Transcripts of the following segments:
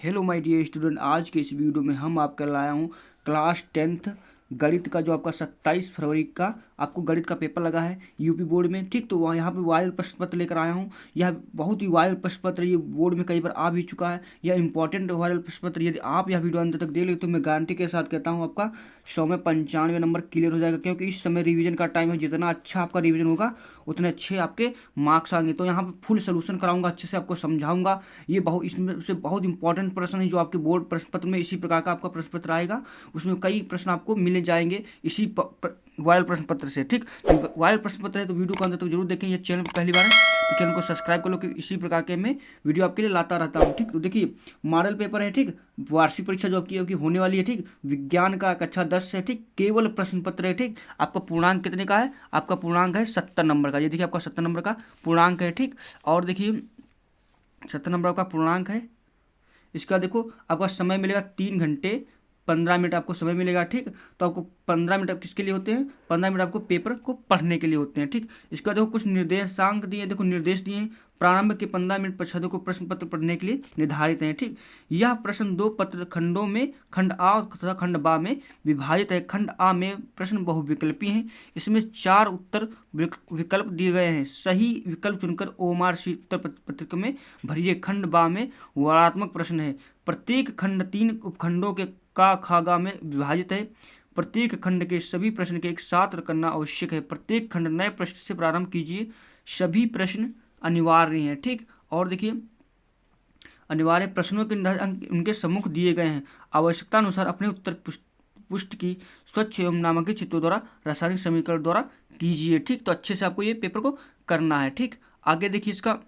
Hello my dear student, आज के इस वीडियो में हम आपके लाया हूँ क्लास 10th गणित का जो आपका 27 फरवरी का आपको गणित का पेपर लगा है यूपी बोर्ड में। ठीक, तो वहाँ यहाँ पे वायरल प्रश्न पत्र लेकर आया हूँ। यह बहुत ही वायरल प्रश्न पत्र, ये बोर्ड में कई बार आ भी चुका है। यह इंपॉर्टेंट वायरल प्रश्न पत्र, यदि आप यह वीडियो अंत तक देख ले तो मैं गारंटी के साथ कहता हूँ आपका 100 में 95 नंबर क्लियर हो जाएगा, क्योंकि इस समय रिवीजन का टाइम है। जितना अच्छा आपका रिवीजन होगा उतने अच्छे आपके मार्क्स आएंगे। तो यहाँ पे फुल सोल्यूशन कराऊंगा, अच्छे से आपको समझाऊंगा। ये बहुत इसमें से बहुत इंपॉर्टेंट प्रश्न है जो आपके बोर्ड प्रश्न पत्र में इसी प्रकार का आपका प्रश्न पत्र आएगा। उसमें कई प्रश्न आपको मिले जाएंगे इसी वायरल प्रश्न पत्र से। ठीक, तो वायरल प्रश्न पत्र है तो वीडियो को अंत तक जरूर देखें। ये चैनल पहली बार है तो चैनल को सब्सक्राइब कर लो, कि इसी प्रकार के मैं वीडियो आपके लिए लाता रहता हूँ। ठीक, तो देखिए मॉडल पेपर है। ठीक, वार्षिक परीक्षा जो आपकी होने वाली है। ठीक, विज्ञान का कक्षा 10 है। ठीक, केवल प्रश्न पत्र है। ठीक, आपका पूर्णांक कितने का है? आपका पूर्णांक है 70 नंबर का। ये देखिए आपका 70 नंबर का पूर्णांक है। ठीक, और देखिए 70 नंबर का पूर्णांक है। इसका देखो आपका समय मिलेगा 3 घंटे 15 मिनट आपको समय मिलेगा। ठीक, तो आपको 15 मिनट किसके लिए होते हैं? 15 मिनट आपको पेपर को पढ़ने के लिए होते हैं। ठीक, इसका देखो कुछ निर्देशांक दिए, देखो निर्देश दिए हैं। प्रारंभ के 15 मिनट पश्चात को प्रश्न पत्र पढ़ने के लिए निर्धारित है। ठीक, यह प्रश्न 2 पत्र खंडों में खंड आ तथा खंड बा में विभाजित है। खंड आ में प्रश्न बहुविकल्पी हैं। इसमें 4 उत्तर विकल्प दिए गए हैं। सही विकल्प चुनकर ओमार शीट उत्तर पत्रिका में भरिए। खंड बा में वर्णनात्मक प्रश्न है। प्रत्येक खंड 3 उपखंडों के का खागा में विभाजित है। प्रत्येक खंड के सभी प्रश्न के एक साथ करना आवश्यक है। प्रत्येक खंड नए प्रश्न से प्रारंभ कीजिए। सभी प्रश्न अनिवार्य हैं। ठीक, और देखिए अनिवार्य प्रश्नों के अंक उनके सम्मुख दिए गए हैं। आवश्यकता अनुसार अपने उत्तर पुष्ट की स्वच्छ एवं नामांकित चित्रों द्वारा रासायनिक समीकरण द्वारा कीजिए। ठीक, तो अच्छे से आपको ये पेपर को करना है। ठीक, आगे देखिए इसका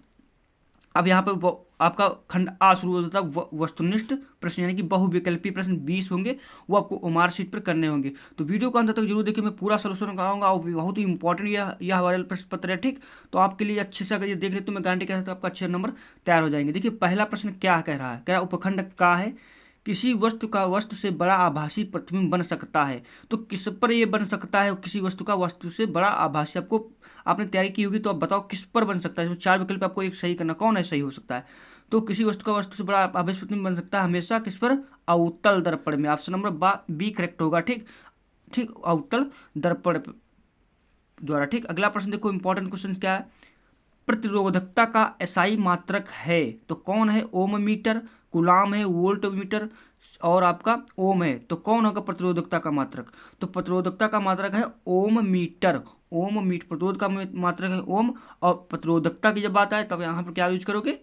अब यहाँ पे आपका खंड आ शुरू होता है। वस्तुनिष्ठ प्रश्न यानी कि बहुविकल्पी प्रश्न 20 होंगे, वो आपको ओमार शीट पर करने होंगे। तो वीडियो को अंत तक जरूर देखिए, मैं पूरा सोल्यूशन कराऊंगा और बहुत ही इंपॉर्टेंट यह वायरल प्रश्न पत्र है। ठीक, तो आपके लिए अच्छे से अगर ये देख ले तो मैं गारंटी कहता हूँ आपका अच्छे नंबर तैयार हो जाएंगे। देखिए पहला प्रश्न क्या कह रहा है? कह रहा है उपखंड का है किसी वस्तु का वस्तु से बड़ा आभासी प्रतिबिंब बन सकता है। तो किस पर ये बन सकता है? किसी वस्तु का वस्तु से बड़ा आभासी, आपको आपने तैयारी की होगी तो आप बताओ किस पर बन सकता है। इसमें 4 विकल्प आपको एक सही करना, कौन है सही हो सकता है? तो किसी वस्तु का वस्तु से बड़ा आभासी प्रतिबिंब बन सकता है हमेशा किस पर? अवतल दर्पण में। ऑप्शन नंबर बी करेक्ट होगा। ठीक ठीक, अवतल दर्पण द्वारा। ठीक, अगला प्रश्न देखो इंपॉर्टेंट क्वेश्चन क्या है? प्रतिरोधकता का एसआई मात्रक है तो कौन है? ओम मीटर, कूलाम है, वोल्ट मीटर और आपका ओम है। तो कौन होगा प्रतिरोधकता का मात्रक? तो प्रतिरोधकता का मात्रक है ओम मीटर। ओम मीटर प्रतिरोध का मात्रक है ओम। और प्रतिरोधकता की जब बात आए तब यहाँ पर क्या यूज करोगे?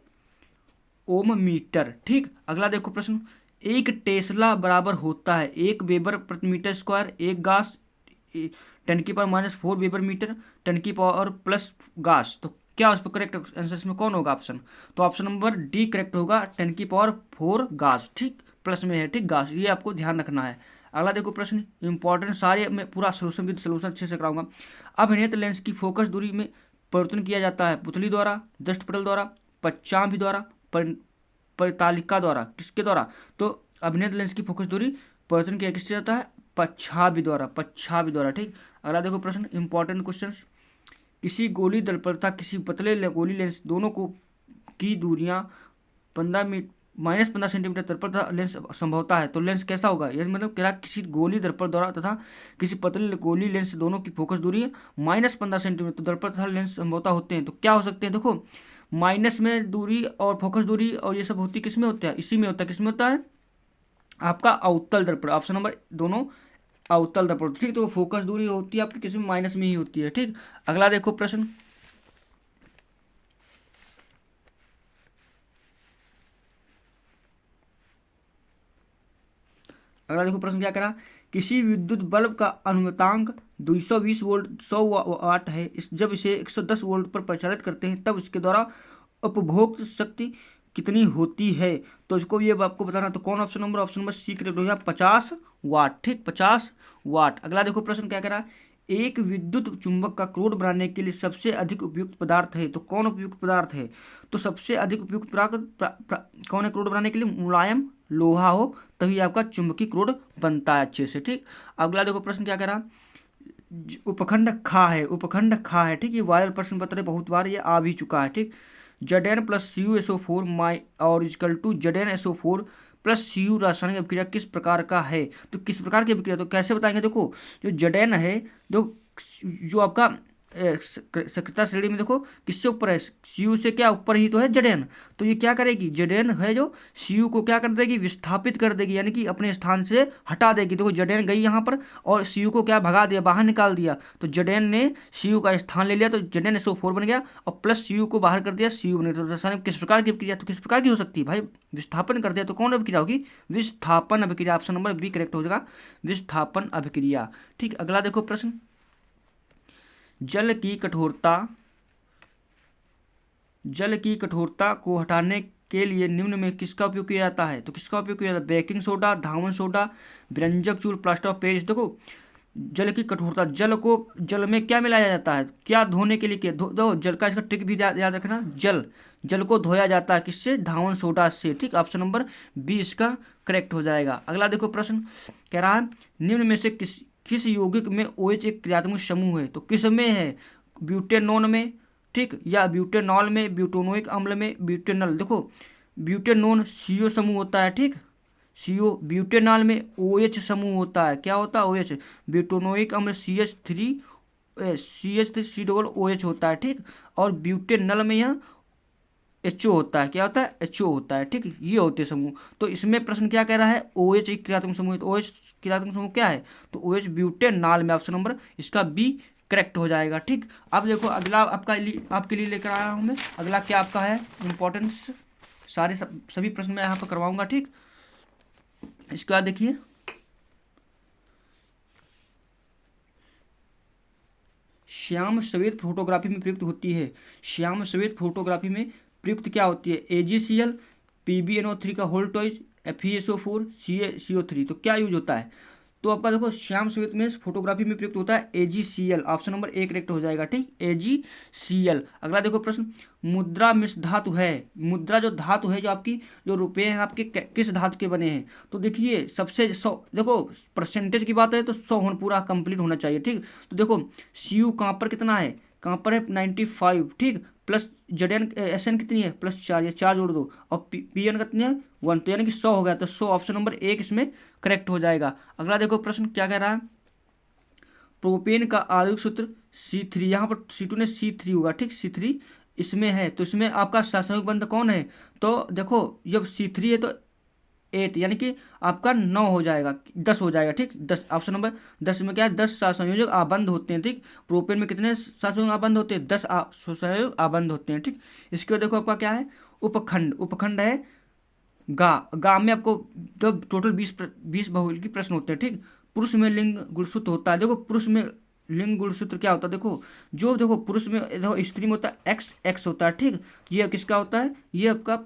ओम मीटर। ठीक, अगला देखो प्रश्न। एक टेस्ला बराबर होता है 1 वेबर प्रति मीटर स्क्वायर, 1 गास 10⁻⁴ वेबर मीटर 10⁻+ गास। तो क्या उस पर करेक्ट आंसर इसमें कौन होगा ऑप्शन? तो ऑप्शन नंबर डी करेक्ट होगा, 10⁻⁴ गास। ठीक, प्लस में है। ठीक, गास, ये आपको ध्यान रखना है। अगला देखो प्रश्न इंपॉर्टेंट, सारे मैं पूरा सोल्यूशन विद सोल्यूशन अच्छे से कराऊंगा। अभिनेत्र लेंस की फोकस दूरी में परिवर्तन किया जाता है पुतली द्वारा, दृष्टिपटल द्वारा, पश्चाम द्वारा, परितालिका द्वारा। किसके द्वारा? तो अभिनेत्र लेंस की फोकस दूरी परिवर्तन किया किससे जाता है? पश्चाभि द्वारा, पश्चाभि द्वारा। ठीक, अगला देखो प्रश्न इंपॉर्टेंट क्वेश्चन। किसी गोली दर्पण तथा किसी पतले गोली लेंस दोनों को की दूरियां 15 सेंटीमीटर दर्पण तथा लेंस संभवता है। तो लेंस कैसा होगा? यह मतलब क्या? किसी गोली दर्पण द्वारा तथा किसी पतले गोली लेंस दोनों की फोकस दूरी -15 सेंटीमीटर दर्पण तथा लेंस संभवता होते हैं। तो क्या हो सकते हैं? देखो माइनस में दूरी और फोकस दूरी और ये सब होती किस में होता है? इसी में होता है। किस में होता है? आपका अवतल दर्पण। ऑप्शन नंबर दोनों अवतल दर्पण। ठीक, तो फोकस दूरी होती है आपकी किसी में माइनस में ही होती है। ठीक, अगला देखो प्रश्न। अगला देखो प्रश्न क्या करा? किसी विद्युत बल्ब का अनुमतांक 220 वोल्ट 100 वाट है। जब इसे 110 वोल्ट पर प्रचालित करते हैं तब इसके द्वारा उपभोग शक्ति कितनी होती है? तो इसको ये आपको बताना। तो कौन option number? Option number C correct हो गया, 50 वाट। ठीक, 50 वाट। अगला देखो प्रश्न क्या करा? एक विद्युत चुंबक का क्रोड बनाने के लिए सबसे अधिक उपयुक्त पदार्थ है। तो कौन उपयुक्त पदार्थ है? तो सबसे अधिक उपयुक्त कौन है क्रोड बनाने के लिए? मुलायम लोहा हो तभी आपका चुंबकीय क्रोड बनता है अच्छे से। ठीक, अगला देखो प्रश्न क्या करा? उपखंड खा है, उपखंड खा है। ठीक, ये वायरल प्रश्न पत्र है, बहुत बार ये आ भी चुका है। ठीक, Zn प्लस CuSO4 माई और equal to ZnSO4 plus Cu रासायनिक अभिक्रिया किस प्रकार का है। तो किस प्रकार की अभिक्रिया, तो कैसे बताएंगे, देखो जो Zn है, जो आपका सक्रियता श्रेणी में देखो किससे ऊपर है, Cu से क्या ऊपर ही तो है Zn। तो ये क्या करेगी, Zn है जो Cu को क्या कर देगी, विस्थापित कर देगी, यानी कि अपने स्थान से हटा देगी। देखो Zn गई यहाँ पर और Cu को क्या भगा दिया, बाहर निकाल दिया, तो Zn ने Cu का स्थान ले लिया, तो ZnSO4 बन गया और प्लस Cu को बाहर कर दिया, Cu बन गया। तो रासायनिक किस प्रकार की अभिक्रिया, तो किस प्रकार की हो सकती है भाई, विस्थापन कर दिया तो कौन अभिक्रिया होगी, विस्थापन अभिक्रिया। ऑप्शन नंबर बी करेक्ट हो जाएगा, विस्थापन अभिक्रिया। ठीक, अगला देखो प्रश्न, जल की कठोरता को हटाने के लिए निम्न में किसका उपयोग किया जाता है। तो किसका उपयोग किया जाता है, बेकिंग सोडा, धावन सोडा, व्यंजक चूर्ण, प्लास्टर ऑफ पेरिस। देखो जल की कठोरता, जल में क्या मिलाया जाता है, क्या धोने के लिए, क्या दो जल का, इसका ट्रिक भी याद रखना, जल को धोया जाता है किससे, धावन सोडा से। ठीक, ऑप्शन नंबर बी इसका करेक्ट हो जाएगा। अगला देखो प्रश्न, कह रहा है निम्न में से किस यौगिक में OH एक क्रियात्मक समूह है। तो किस में है, ब्यूटेनॉन में, ठीक, या ब्यूटेनॉल में, ब्यूटेनोइक अम्ल में, ब्यूटेनॉल। देखो ब्यूटेनॉन CO समूह होता है, ठीक, CO, ब्यूटेनॉल में OH समूह होता है, क्या होता है, OH, ब्यूटेनोइक अम्ल CH3COH होता है, ठीक, और ब्यूटेनॉल में यह HO होता है, क्या होता है, HO होता है, ठीक, ये होते समूह। तो इसमें प्रश्न क्या कह रहा है, OH एक क्रियात्मक समूह है, तो OH क्रियात्मक समूह क्या है, तो OH ब्यूटेनॉल में, ऑप्शन नंबर इसका बी करेक्ट हो जाएगा। ठीक, अब देखो अगला आपके लिए लेकर आया हूं मैं, अगला क्या आपका है इंपॉर्टेंस, सभी प्रश्न मैं यहाँ पर करवाऊंगा। ठीक, इसके बाद देखिए, श्याम श्वेत फोटोग्राफी में प्रयुक्त होती है, श्याम श्वेत फोटोग्राफी में प्रयुक्त क्या होती है, AgCl, PbNO3 का होल्टोइज, FeSO4, CaCO3। तो क्या यूज होता है, तो आपका देखो श्याम श्वेत में फोटोग्राफी में प्रयुक्त होता है AgCl, option number A correct हो जाएगा। ठीक, AgCl। अगला देखो प्रश्न, मुद्रा मिश्र धातु है, मुद्रा जो धातु है, जो आपकी जो रुपये हैं आपके किस धातु के बने हैं। तो देखिए सबसे 100, देखो परसेंटेज की बात है तो 100 होना पूरा कंप्लीट होना चाहिए। ठीक, तो देखो Cu कहाँ पर कितना है, कहाँ पर है 95, ठीक, प्लस SN कितनी है +4, या 4 जोड़ दो, और PN कितनी है 1, तो यानी कि 100 हो गया, तो 100 ऑप्शन नंबर 1 इसमें करेक्ट हो जाएगा। अगला देखो प्रश्न क्या कह रहा है, प्रोपेन का आणविक सूत्र C3, यहाँ पर C2 ने C3 होगा, ठीक, C3 इसमें है, तो इसमें आपका रासायनिक बंध कौन है, तो देखो जब C3 है तो 8, यानी कि आपका 9 हो जाएगा, 10 हो जाएगा। ठीक, 10, ऑप्शन नंबर 10 में क्या है, 10 सहसंयोजक आबंध होते हैं। ठीक, प्रोपेन में कितने सहसंयोजक आबंध होते हैं, 10 सहसंयोजक आबंध होते हैं। ठीक, इसके बाद देखो आपका क्या है, उपखंड है गा में आपको तो टोटल 20 बहुलिकी प्रश्न होते हैं। ठीक, पुरुष में लिंग गुणसूत्र होता है, देखो पुरुष में लिंग गुणसूत्र क्या होता है, देखो पुरुष में, देखो स्त्री में होता है X होता है, ठीक, ये किसका होता है, ये आपका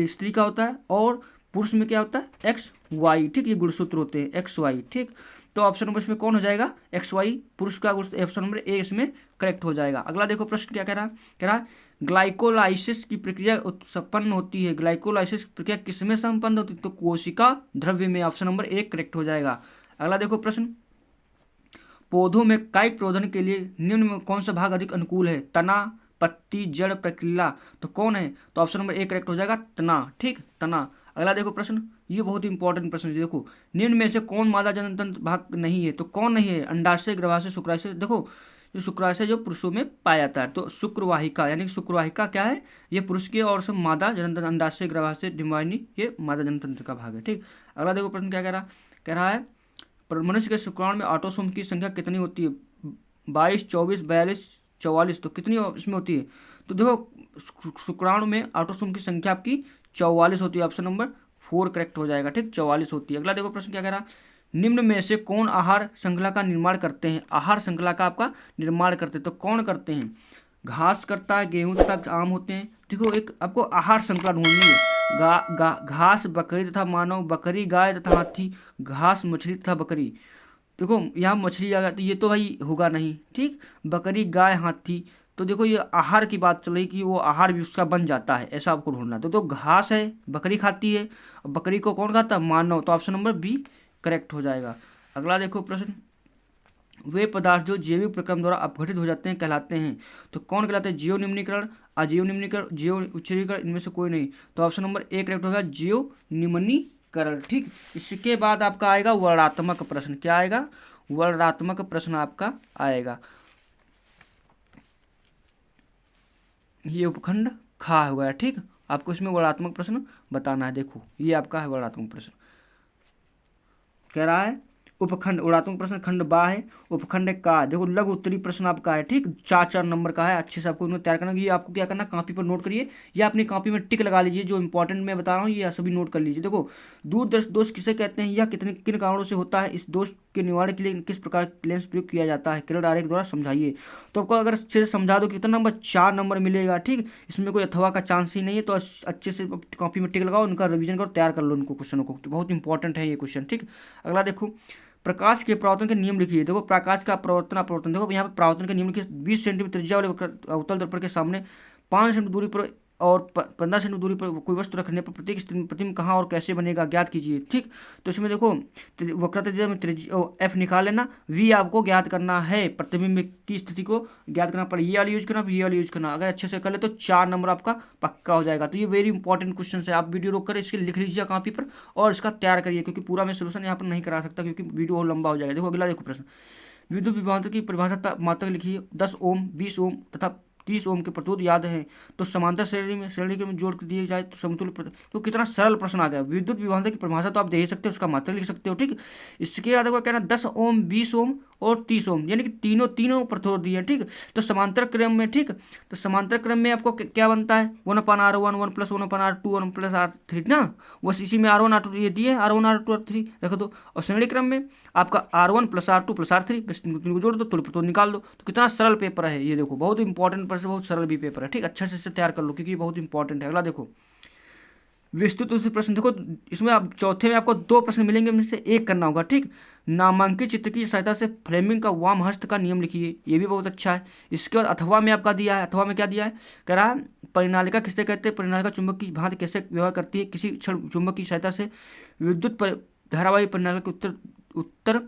स्त्री का होता है, और पुरुष में क्या होता है XY, ठीक, ये गुणसूत्र होते हैं XY। ठीक, तो ऑप्शन नंबर इसमें कौन हो जाएगा, XY पुरुष का ऑप्शन नंबर ए इसमें करेक्ट हो जाएगा। अगला देखो प्रश्न क्या कह रहा है, ग्लाइकोलाइसिस की प्रक्रिया उत्पन्न होती है, ग्लाइकोलाइसिस प्रक्रिया किसमें संपन्न होती है, तो कोशिका द्रव्य में, ऑप्शन नंबर 1 करेक्ट हो जाएगा। अगला देखो प्रश्न, पौधों में कायिक प्रवर्धन के लिए निम्न में कौन सा भाग अधिक अनुकूल है, तना, पत्ती, जड़, प्रक्रिया। तो कौन है, तो ऑप्शन नंबर 1 करेक्ट हो जाएगा, तना। ठीक, तना। अगला देखो प्रश्न, ये बहुत ही इंपॉर्टेंट प्रश्न है, देखो निम्न में से कौन मादा जननतंत्र भाग नहीं है, तो कौन नहीं है, अंडाशय, गर्भाशय, शुक्राशय। देखो जो शुक्राशय जो पुरुषों में पाया जाता है, तो शुक्रवाहिका, यानी कि शुक्रवाहिका क्या है, ये पुरुष के, और सब मादा जननतंत्र, अंडाशय, गर्भाशय, डिम्बाइनी, ये मादा जननतंत्र का भाग है। ठीक, अगला देखो प्रश्न क्या कह रहा है, मनुष्य के शुक्राणु में ऑटोसोम की संख्या कितनी होती है, 22, 24, 42, 44। तो कितनी इसमें होती है, तो देखो शुक्राणु में ऑटोसोम की संख्या आपकी 44 होती है, ऑप्शन नंबर 4 करेक्ट हो जाएगा। ठीक, 44 होती है। अगला देखो प्रश्न क्या कह रहा, निम्न में से कौन आहार श्रृंखला का निर्माण करते हैं, आहार श्रृंखला का आपका निर्माण करते हैं, तो कौन करते हैं, घास करता है, गेहूं तथा आम होते हैं। देखो एक आपको आहार श्रृंखला ढूंढनी है, घास बकरी तथा मानव, बकरी गाय तथा हाथी, घास मछली तथा बकरी। देखो यहाँ मछली आ जाती, ये तो भाई होगा नहीं। ठीक, बकरी गाय हाथी, तो देखो ये आहार की बात चल रही कि वो आहार भी उसका बन जाता है, ऐसा आपको ढूंढना। तो घास है, बकरी खाती है, बकरी को कौन खाता है, मानव, तो ऑप्शन नंबर बी करेक्ट हो जाएगा। अगला देखो प्रश्न, वे पदार्थ जो जैविक प्रक्रम द्वारा अपघटित हो जाते हैं कहलाते हैं। तो कौन कहलाते हैं? जीव निम्नीकरण, अजीव निम्नीकरण, जीव उच्चीकरण, इनमें से कोई नहीं। तो ऑप्शन नंबर ए करेक्ट होगा, जीव निम्नीकरण। ठीक, इसके बाद आपका आएगा वर्णनात्मक प्रश्न। क्या आएगा? वर्णनात्मक प्रश्न आपका आएगा। ये उपखंड खा हो गया। ठीक, आपको इसमें वर्णनात्मक प्रश्न बताना है। देखो ये आपका है वर्णनात्मक प्रश्न। कह रहा है उपखंड वर्णनात्मक प्रश्न खंड बा है, उपखंड का। देखो लघु उत्तरी प्रश्न आपका है। ठीक, 4 नंबर का है। अच्छे से आपको इन्हें तैयार करना। ये आपको क्या करना, कॉपी पर नोट करिए या अपनी कॉपी में टिक लगा लीजिए। जो इंपॉर्टेंट मैं बता रहा हूँ ये सभी नोट कर लीजिए। देखो दूरदर्शी दोष किसे कहते हैं, या किन कारणों से होता है, इस दोष के निवारण के लिए किस प्रकार लेंस प्रयोग किया जाता है, किरण आरेख द्वारा समझाइए। तो आपको अगर अच्छे से समझा दो कितना नंबर, 4 नंबर मिलेगा। ठीक, इसमें कोई अथवा का चांस ही नहीं है। तो अच्छे से कॉपी में टिक लगाओ, उनका रिवीजन करो, तैयार कर लो उनको क्वेश्चनों को। तो बहुत इंपॉर्टेंट है ये क्वेश्चन। ठीक, अगला देखो प्रकाश के परावर्तन के नियम लिखिए। देखो प्रकाश का परावर्तन अपवर्तन, देखो यहाँ पर परावर्तन के नियम लिखिए। 20 सेंटीमीटर त्रिज्या वाले अवतल दर्पण के सामने 5 सेंटीमीटर दूरी पर और 15 सेंटीमीटर दूरी पर कोई वस्तु रखने पर प्रत्येक प्रतिबिंब कहाँ और कैसे बनेगा, ज्ञात कीजिए। ठीक, तो इसमें देखो वक्रता त्रिज्या में एफ निकाल लेना, वी आपको ज्ञात करना है, प्रतिबिंब की स्थिति को ज्ञात करना पड़ेगा। ये वाली यूज करना, ये वाली यूज करना। अगर अच्छे से कर ले तो 4 नंबर आपका पक्का हो जाएगा। तो ये वेरी इंपॉर्टेंट क्वेश्चन है। आप वीडियो रोक कर इसके लिख लीजिए कॉपी पर और इसका तैयार करिए, क्योंकि पूरा मैं सोल्यूशन यहाँ पर नहीं करा सकता क्योंकि वीडियो और लंबा हो जाएगा। देखो अगला देखो प्रश्न, विद्युत विभवांतर की परिभाषा मात्रक लिखिए। 10 ओम, 20 ओम तथा 30 ओम के प्रतिरोध याद है तो समांतर श्रेणी में जोड़ दिए जाए तो समतुल्य। तो कितना सरल प्रश्न आ गया। विद्युत विभवांतर की परिभाषा तो आप दे ही सकते हो, उसका मात्रक लिख सकते हो। ठीक, इसके बाद आपको कहना 10 ओम, 20 ओम और 30 ओम, यानी कि तीनों प्रतिरोध दिए। ठीक, तो समांतर क्रम में, ठीक, तो समांतर क्रम में आपको क्या बनता है, 1/R1 1 + 1/R2 1 + R3 ना, बस इसी में R1 R2 ये दिए, R1 R2 R3 रख दो। और श्रेणी क्रम में आपका R1 + R2 + R3, बस इनको जोड़ दो, तो निकाल दो। तो कितना सरल पेपर है ये। देखो बहुत इंपॉर्टेंट प्रश्न, बहुत सरल भी पेपर है। ठीक, अच्छे से तैयार कर लो क्योंकि ये बहुत इंपॉर्टेंट है। अगला देखो विस्तृत उसी प्रश्न। देखो इसमें आप चौथे में आपको 2 प्रश्न मिलेंगे, उनमें से एक करना होगा। ठीक, नामांकित चित्र की सहायता से फ्रेमिंग का वाम हस्त का नियम लिखिए। ये भी बहुत अच्छा है। इसके बाद अथवा में आपका दिया है, अथवा में क्या दिया है, कह रहा है परिनालिका किसे कहते हैं, परिनालिका चुंबक की भांति कैसे व्यवहार करती है, किसी क्षण चुंबक की सहायता से विद्युत धारावाही परिनालिका के उत्तर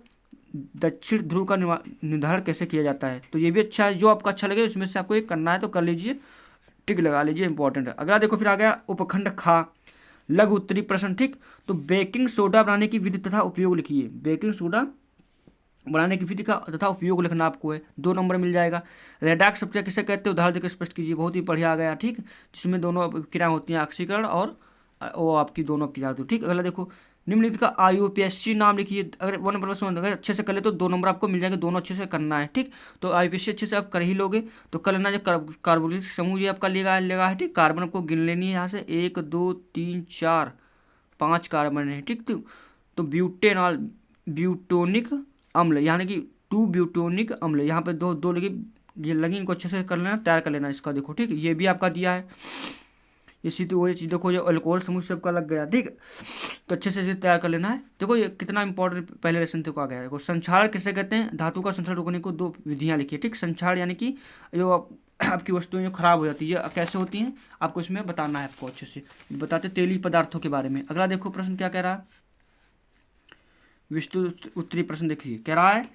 दक्षिण ध्रुव का निर्धारण कैसे किया जाता है। तो ये भी अच्छा है। जो आपका अच्छा लगे उसमें से आपको एक करना है तो कर लीजिए, टिक लगा लीजिए, इंपॉर्टेंट है। अगला देखो फिर आ गया उपखंड खा, लघु उत्तरी प्रश्न। ठीक, तो बेकिंग सोडा बनाने की विधि तथा उपयोग लिखिए। बेकिंग सोडा बनाने की विधि का तथा उपयोग लिखना आपको है, 2 नंबर मिल जाएगा। रेडॉक्स प्रक्रिया किसे कहते हैं, उदाहरण देकर स्पष्ट कीजिए। बहुत ही बढ़िया आ गया। ठीक, जिसमें दोनों क्रियाएं होती हैं, ऑक्सीकरण और वो आपकी दोनों क्रिया होती है। ठीक, अगला देखो निम्नलिखित का IUPAC नाम लिखिए। अगर 1+1 अगर अच्छे से कर ले तो 2 नंबर आपको मिल जाएंगे, दोनों अच्छे से करना है। ठीक, तो IUPAC अच्छे से आप कर ही लोगे तो कर लेना। जो कार्बोनिल समूह ये आपका लेगा है। ठीक, कार्बन आपको गिन लेनी है यहाँ से, 1 2 3 4 5 कार्बन है। ठीक, तो ब्यूटेनॉल ब्यूटोनिक अम्ल यानी कि 2 ब्यूटोनिक अम्ल, यहाँ पे दो लगी इनको अच्छे से कर लेना, तैयार कर लेना इसका। देखो ठीक, ये भी आपका दिया है। इसी तो वही चीज़ देखो, जो अल्कोहल समूह सबका लग गया। ठीक, तो अच्छे से इसे तैयार कर लेना है। देखो ये कितना इंपॉर्टेंट पहले लेसन तक आ गया है। देखो संक्षारण किसे कहते हैं, धातु का संक्षारण रोकने को 2 विधियाँ लिखिए। ठीक, संक्षारण यानी कि जो आपकी वस्तुएं जो खराब हो जाती है कैसे होती हैं आपको इसमें बताना है, आपको अच्छे से बताते तेली पदार्थों के बारे में। अगला देखो प्रश्न क्या कह रहा है, विस्तृत उत्तरी प्रश्न देखिए। कह रहा है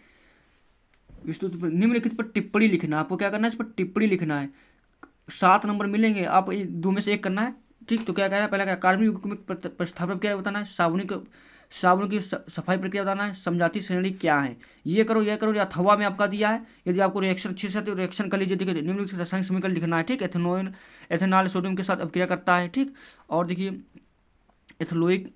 विस्तृत निम्नलिखित पर टिप्पणी लिखना। आपको क्या करना है, इस पर टिप्पणी लिखना है। 7 नंबर मिलेंगे, आप 2 में से एक करना है। ठीक, तो क्या कह रहा है, पहला क्या कार्बनिक युग्मिक प्रतिस्थापन क्या बताना है, साबुन की सफाई प्रक्रिया बताना है, समझाती श्रेणी क्या है, ये करो ये करो। या अथवा में आपका दिया है, यदि आपको रिएक्शन अच्छे से आती है रिएक्शन कर लीजिए। देखिए निम्नलिखित रासायनिक समीकरण लिखना है। ठीक, एथेनॉल सोडियम के साथ अभिक्रिया करता है। ठीक, और देखिए एथलोइक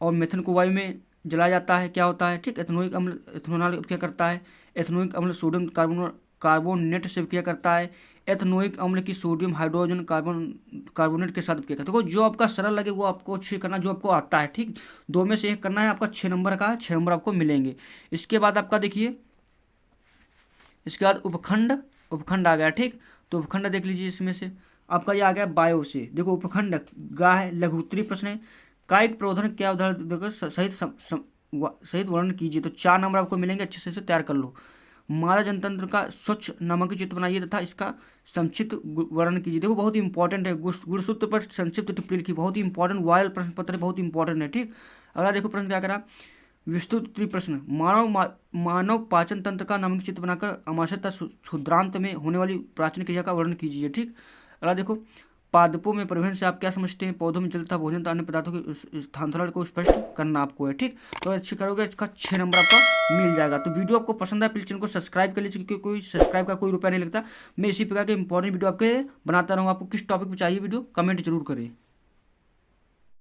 और मेथन को वायु में जलाया जाता है, क्या होता है। ठीक, एथेनोइक अम्ल एथेनॉल क्या करता है, एथेनोइक अम्ल सोडियम कार्बोनेट से क्या करता है, एथेनोइक अम्ल की सोडियम हाइड्रोजन कार्बोनेट के साथ क्या करता है। देखो जो आपका सरल लगे वो आपको अच्छे करना, जो आपको आता है। ठीक, 2 में से एक करना है। आपका 6 नंबर का 6 नंबर आपको मिलेंगे। इसके बाद आपका देखिए, इसके बाद उपखंड आ गया। ठीक, तो उपखंड देख लीजिए, इसमें से आपका ये आ गया बायो से। देखो उपखंड गा है, लघु उत्तरी प्रश्न है। कायिक प्रबोधन क्या उदाहरण देकर सहित वर्णन कीजिए। तो 4 नंबर आपको मिलेंगे, अच्छे से तैयार कर लो। मादा जनतंत्र का स्वच्छ नामांकित चित्र बनाइए तथा इसका संक्षिप्त वर्णन कीजिए। देखो बहुत ही इंपॉर्टेंट है, गुणसूत्र पर संक्षिप्त टिप्पणी लिखी, बहुत ही इंपॉर्टेंट वायरल प्रश्न पत्र, बहुत इंपॉर्टेंट है। ठीक, अगला देखो प्रश्न क्या करा, विस्तृत उत्तरीय प्रश्न, मानव पाचन तंत्र का नामांकित चित्र बनाकर आमाशयतः क्षुद्रांत में होने वाली प्राचीन क्रिया का वर्णन कीजिए। ठीक, अगला देखो, पादपों में परिवहन से आप क्या समझते हैं? पौधों में जल तथा भोजन तथा अन्य पदार्थों के स्थानांतरण को स्पष्ट करना आपको है। ठीक, तो अच्छी करोगे, इसका 6 नंबर आपका मिल जाएगा। तो वीडियो आपको पसंद है, प्लीज चैनल को सब्सक्राइब कर लीजिए, क्योंकि कोई सब्सक्राइब का कोई रुपया नहीं लगता। मैं इसी प्रकार के इंपॉर्टेंट वीडियो आपके बनाता रहूँ। आपको किस टॉपिक पर चाहिए वीडियो, कमेंट जरूर करें।